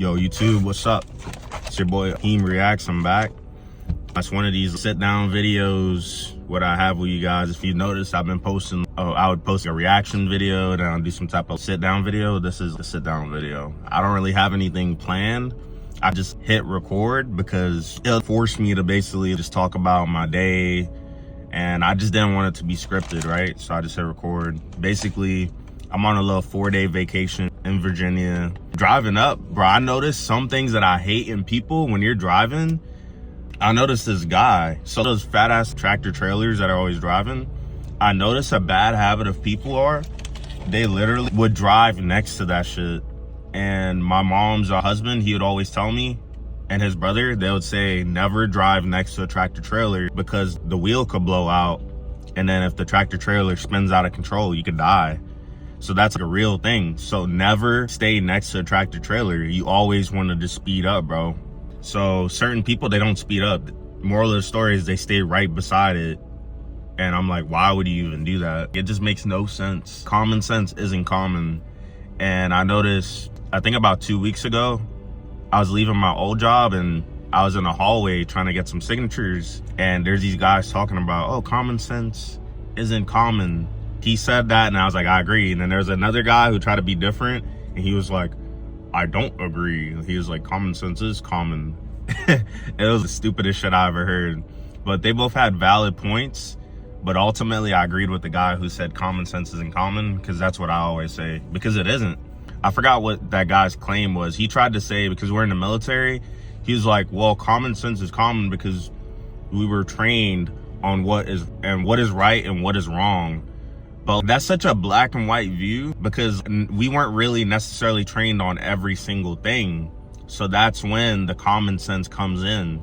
Yo, YouTube, what's up? It's your boy Heem Reacts. I'm back. That's one of these sit down videos what I have with you guys. If you notice, I've been posting, I would post a reaction video, then I'll do some type of sit down video. This is the sit down video. I don't really have anything planned. I just hit record because it forced me to basically just talk about my day, and I just didn't want it to be scripted, right? So I just hit record. Basically, I'm on a little 4-day vacation in Virginia. Driving up, bro, I noticed some things that I hate in people when you're driving. I noticed this guy, so those fat ass tractor trailers that are always driving, I noticed a bad habit of people are, they literally would drive next to that shit. And my mom's husband, he would always tell me, and his brother, they would say, never drive next to a tractor trailer because the wheel could blow out. And then if the tractor trailer spins out of control, you could die. So that's like a real thing. So never stay next to a tractor trailer. You always want to just speed up, bro. So certain people, they don't speed up. Moral of the story is they stay right beside it. And I'm like, why would you even do that? It just makes no sense. Common sense isn't common. And I noticed, I think about 2 weeks ago, I was leaving my old job and I was in a hallway trying to get some signatures. And there's these guys talking about, oh, common sense isn't common. He said that and I was like, I agree. And then there's another guy who tried to be different and he was like, I don't agree. He was like, common sense is common. It was the stupidest shit I ever heard. But they both had valid points. But ultimately, I agreed with the guy who said common sense isn't common, because that's what I always say, because it isn't. I forgot what that guy's claim was. He tried to say, because we're in the military, he was like, well, common sense is common because we were trained on what is right and what is wrong. But that's such a black and white view because we weren't really necessarily trained on every single thing. So that's when the common sense comes in.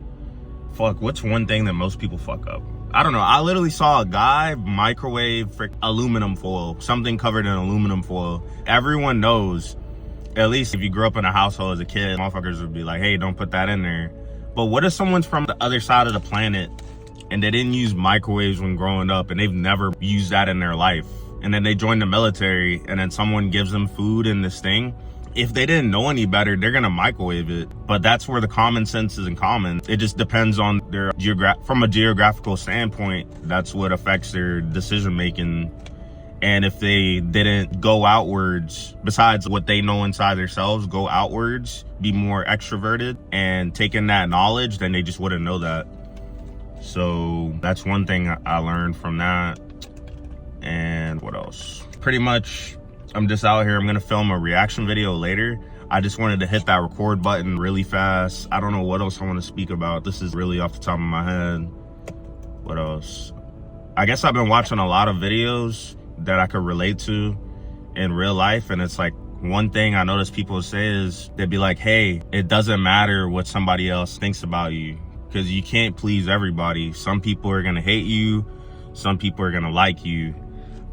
Fuck, what's one thing that most people fuck up? I don't know. I literally saw a guy microwave aluminum foil, something covered in aluminum foil. Everyone knows, at least if you grew up in a household as a kid, motherfuckers would be like, hey, don't put that in there. But what if someone's from the other side of the planet and they didn't use microwaves when growing up and they've never used that in their life? And then they join the military and then someone gives them food in this thing. If they didn't know any better, they're gonna microwave it. But that's where the common sense isn't common. It just depends on their from a geographical standpoint, that's what affects their decision making. And if they didn't go outwards, besides what they know inside themselves, go outwards, be more extroverted and take in that knowledge, then they just wouldn't know that. So that's one thing I learned from that. And what else? Pretty much, I'm just out here. I'm gonna film a reaction video later. I just wanted to hit that record button really fast. I don't know what else I want to speak about. This is really off the top of my head. What else? I guess I've been watching a lot of videos that I could relate to in real life. And it's like, one thing I notice people say is they'd be like, hey, it doesn't matter what somebody else thinks about you because you can't please everybody. Some people are gonna hate you. Some people are gonna like you.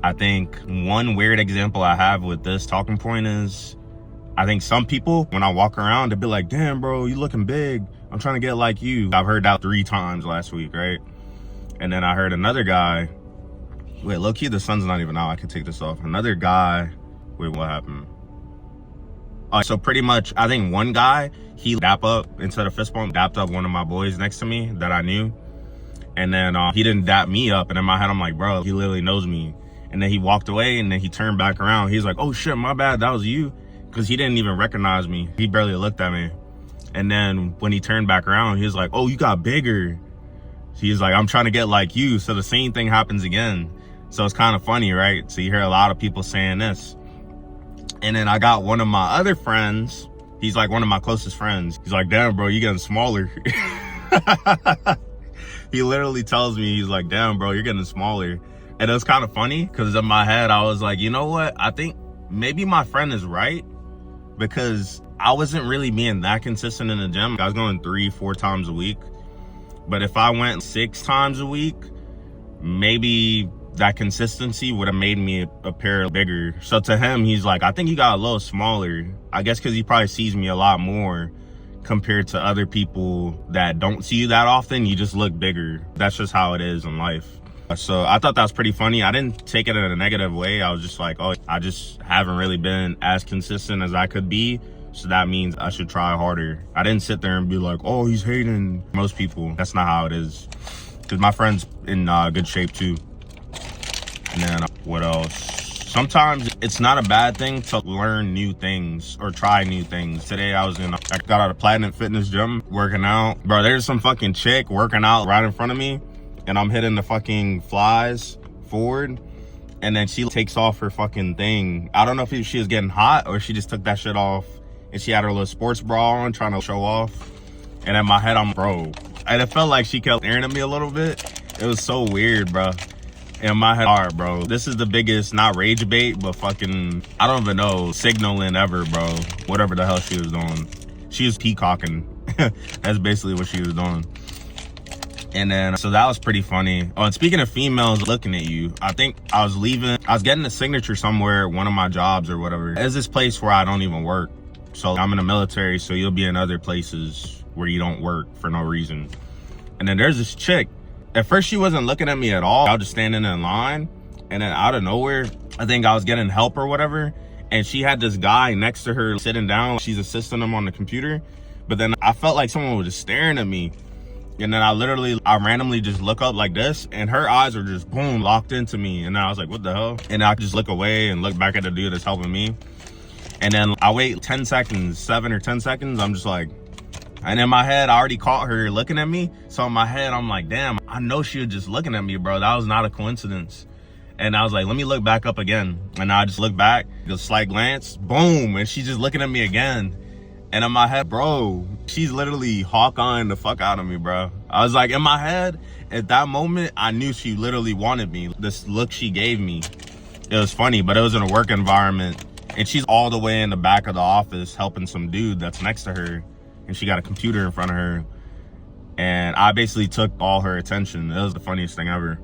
I think one weird example I have with this talking point is, I think some people, when I walk around, they'll be like, damn, bro, you looking big. I'm trying to get like you. I've heard that 3 times last week, right? And then I heard another guy, wait, low key, the sun's not even out. I can take this off. Another guy, wait, what happened? So pretty much, I think one guy, he dapped up, instead of fist bump, dapped up one of my boys next to me that I knew. And then he didn't dap me up. And in my head, I'm like, bro, he literally knows me. And then he walked away and then he turned back around. He's like, oh shit, my bad, that was you. Because he didn't even recognize me. He barely looked at me. And then when he turned back around, he was like, oh, you got bigger. He's like, I'm trying to get like you. So the same thing happens again. So it's kind of funny, right? So you hear a lot of people saying this. And then I got one of my other friends. He's like one of my closest friends. He's like, damn, bro, you getting smaller. He literally tells me, he's like, damn, bro, you're getting smaller. And it was kind of funny because in my head, I was like, you know what? I think maybe my friend is right, because I wasn't really being that consistent in the gym. I was going 3-4 times a week. But if I went 6 times a week, maybe that consistency would have made me appear bigger. So to him, he's like, I think you got a little smaller. I guess because he probably sees me a lot more compared to other people that don't see you that often. You just look bigger. That's just how it is in life. So I thought that was pretty funny. I didn't take it in a negative way. I was just like, oh, I just haven't really been as consistent as I could be. So that means I should try harder. I didn't sit there and be like, oh, he's hating. Most people, that's not how it is. Because my friend's in good shape too. And then what else? Sometimes it's not a bad thing to learn new things or try new things. Today I got out of Platinum Fitness Gym working out. Bro, there's some fucking chick working out right in front of me and I'm hitting the fucking flies forward. And then she takes off her fucking thing. I don't know if she was getting hot or she just took that shit off and she had her little sports bra on trying to show off. And in my head, I'm, bro. And it felt like she kept staring at me a little bit. It was so weird, bro. In my head, all right, bro, this is the biggest, not rage bait, but fucking, I don't even know, signaling ever, bro. Whatever the hell she was doing. She was peacocking. That's basically what she was doing. And then, so that was pretty funny. Oh, and speaking of females looking at you, I think I was getting a signature somewhere, one of my jobs or whatever. There's this place where I don't even work. So I'm in the military, so you'll be in other places where you don't work for no reason. And then there's this chick. At first, she wasn't looking at me at all. I was just standing in line. And then out of nowhere, I think I was getting help or whatever. And she had this guy next to her sitting down. She's assisting him on the computer. But then I felt like someone was just staring at me. And then I randomly just look up like this. And her eyes were just, boom, locked into me. And then I was like, what the hell? And I just look away and look back at the dude that's helping me. And then I wait 10 seconds, 7 or 10 seconds. I'm just like, and in my head, I already caught her looking at me. So in my head, I'm like, damn, I know she was just looking at me, bro. That was not a coincidence. And I was like, let me look back up again. And I just look back, just slight glance, boom. And she's just looking at me again. And in my head, bro, she's literally hawk-eyeing the fuck out of me, bro. I was like, in my head, at that moment, I knew she literally wanted me. This look she gave me, it was funny, but it was in a work environment. And she's all the way in the back of the office helping some dude that's next to her. And she got a computer in front of her. And I basically took all her attention. It was the funniest thing ever.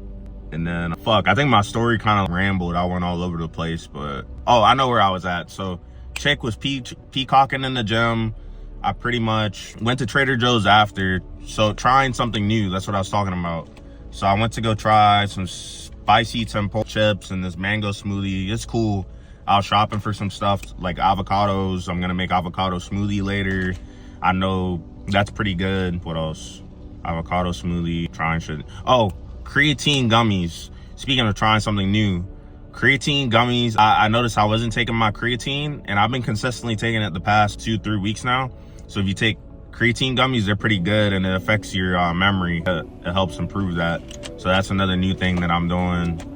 And then, I think my story kind of rambled. I went all over the place, but, oh, I know where I was at. So, chick was peacocking in the gym. I pretty much went to Trader Joe's after. So, trying something new. That's what I was talking about. So, I went to go try some spicy tempura chips and this mango smoothie. It's cool. I was shopping for some stuff like avocados. I'm going to make avocado smoothie later. I know that's pretty good. What else? Avocado smoothie, trying shit. Oh, creatine gummies. Speaking of trying something new, creatine gummies. I noticed I wasn't taking my creatine and I've been consistently taking it the past 2-3 weeks now. So if you take creatine gummies, they're pretty good and it affects your memory. It helps improve that. So that's another new thing that I'm doing.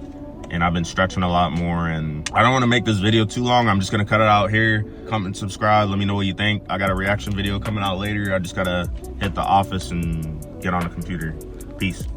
And I've been stretching a lot more, and I don't want to make this video too long. I'm just going to cut it out here. Comment and subscribe. Let me know what you think. I got a reaction video coming out later. I just got to hit the office and get on the computer. Peace.